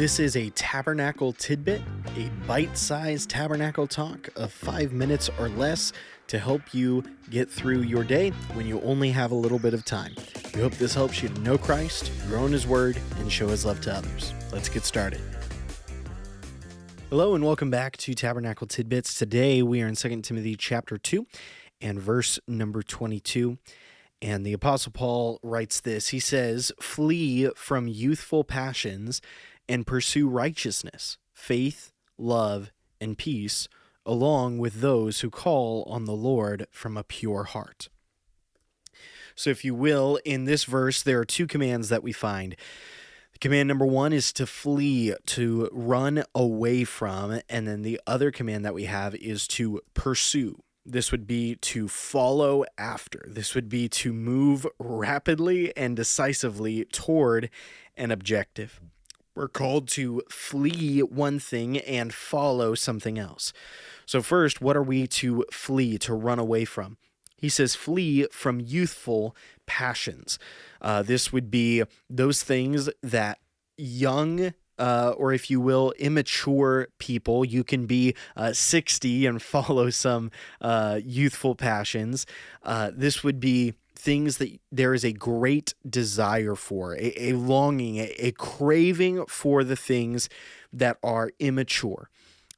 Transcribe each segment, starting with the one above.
This is a Tabernacle Tidbit, a bite-sized Tabernacle Talk of 5 minutes or less to help you get through your day when you only have a little bit of time. We hope this helps you to know Christ, grow in His Word, and show His love to others. Let's get started. Hello and welcome back to Tabernacle Tidbits. Today we are in 2 Timothy chapter 2 and verse number 22. And the Apostle Paul writes this. He says, "Flee from youthful passions and pursue righteousness, faith, love, and peace, along with those who call on the Lord from a pure heart." So if you will, in this verse, there are two commands that we find. Command number one is to flee, to run away from, and then the other command that we have is to pursue. This would be to follow after. This would be to move rapidly and decisively toward an objective. We're called to flee one thing and follow something else. So first, what are we to flee, to run away from? He says, flee from youthful passions. This would be those things that young, or if you will, immature people, you can be 60 and follow some youthful passions. This would be things that there is a great desire for, a longing, a craving for the things that are immature.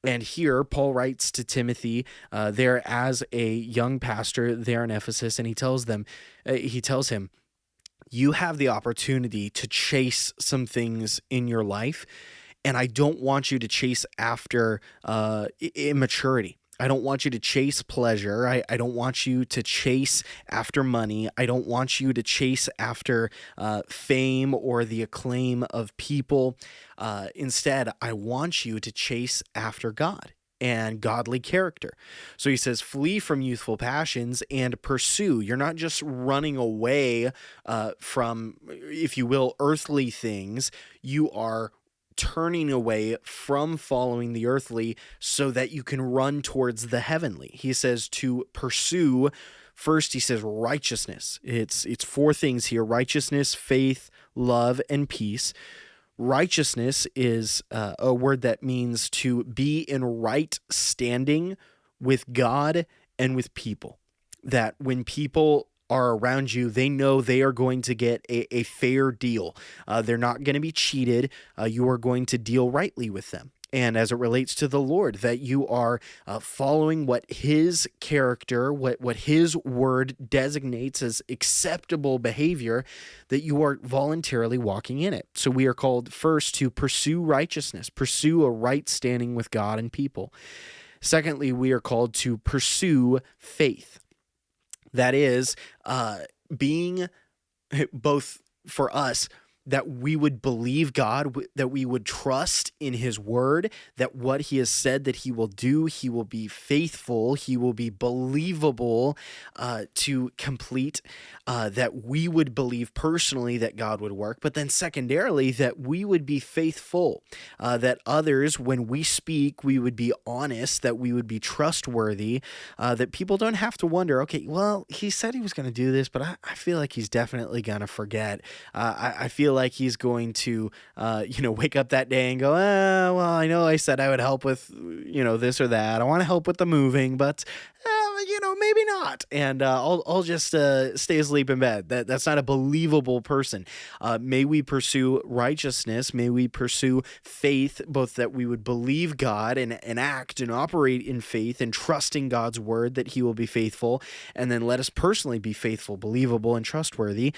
And here, Paul writes to Timothy there as a young pastor there in Ephesus, and he tells him, you have the opportunity to chase some things in your life, and I don't want you to chase after immaturity. I don't want you to chase pleasure. I don't want you to chase after money. I don't want you to chase after fame or the acclaim of people. Instead, I want you to chase after God and godly character. So he says, flee from youthful passions and pursue. You're not just running away from, if you will, earthly things. You are turning away from following the earthly so that you can run towards the heavenly. He says to pursue. First, he says righteousness. It's four things here: righteousness, faith, love, and peace. Righteousness is a word that means to be in right standing with God and with people. That when people are around you, they know they are going to get a fair deal. They're not going to be cheated. You are going to deal rightly with them. And as it relates to the Lord, that you are following what His character, what His word designates as acceptable behavior, that you are voluntarily walking in it. So we are called first to pursue righteousness, pursue a right standing with God and people. Secondly, we are called to pursue faith. That is being both for us, that we would believe God, that we would trust in His word, that what He has said that He will do, He will be faithful, He will be believable to complete, that we would believe personally that God would work, but then secondarily, that we would be faithful, that others, when we speak, we would be honest, that we would be trustworthy, that people don't have to wonder, okay, well, he said he was going to do this, but I feel like he's definitely going to forget. I feel like he's going to, wake up that day and go, well, I know I said I would help with, this or that. I want to help with the moving, but, maybe not. And I'll just stay asleep in bed. That's not a believable person. May we pursue righteousness. May we pursue faith, both that we would believe God and act and operate in faith and trusting God's word that He will be faithful. And then let us personally be faithful, believable, and trustworthy.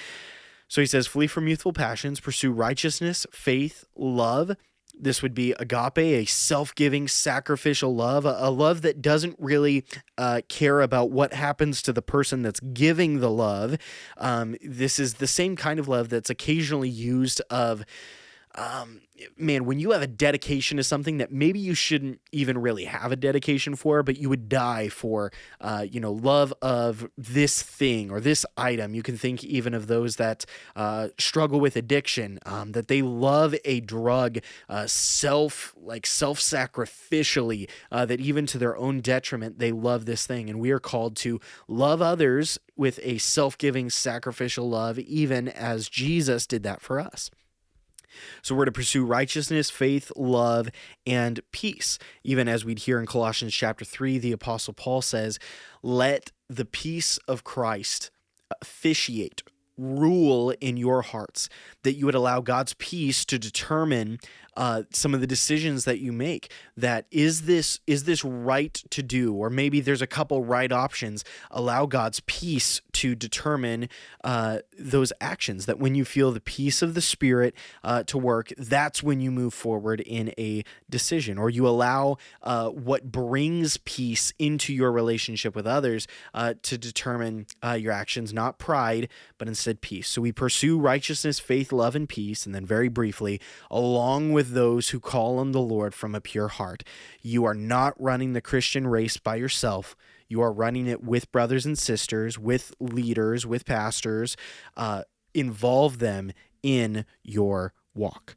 So he says, flee from youthful passions, pursue righteousness, faith, love. This would be agape, a self-giving, sacrificial love, a love that doesn't really care about what happens to the person that's giving the love. This is the same kind of love that's occasionally used of, when you have a dedication to something that maybe you shouldn't even really have a dedication for, but you would die for, love of this thing or this item. You can think even of those that struggle with addiction, that they love a drug self-sacrificially, that even to their own detriment, they love this thing. And we are called to love others with a self-giving, sacrificial love, even as Jesus did that for us. So we're to pursue righteousness, faith, love, and peace. Even as we'd hear in Colossians chapter 3, the Apostle Paul says, let the peace of Christ officiate, rule in your hearts, that you would allow God's peace to determine some of the decisions that you make. That is this right to do, or maybe there's a couple right options. Allow God's peace to determine those actions. That when you feel the peace of the Spirit to work, that's when you move forward in a decision, or you allow what brings peace into your relationship with others to determine your actions, not pride, but instead peace. So we pursue righteousness, faith, love, and peace, and then very briefly, along with those who call on the Lord from a pure heart. You are not running the Christian race by yourself. You are running it with brothers and sisters, with leaders, with pastors. Involve them in your walk.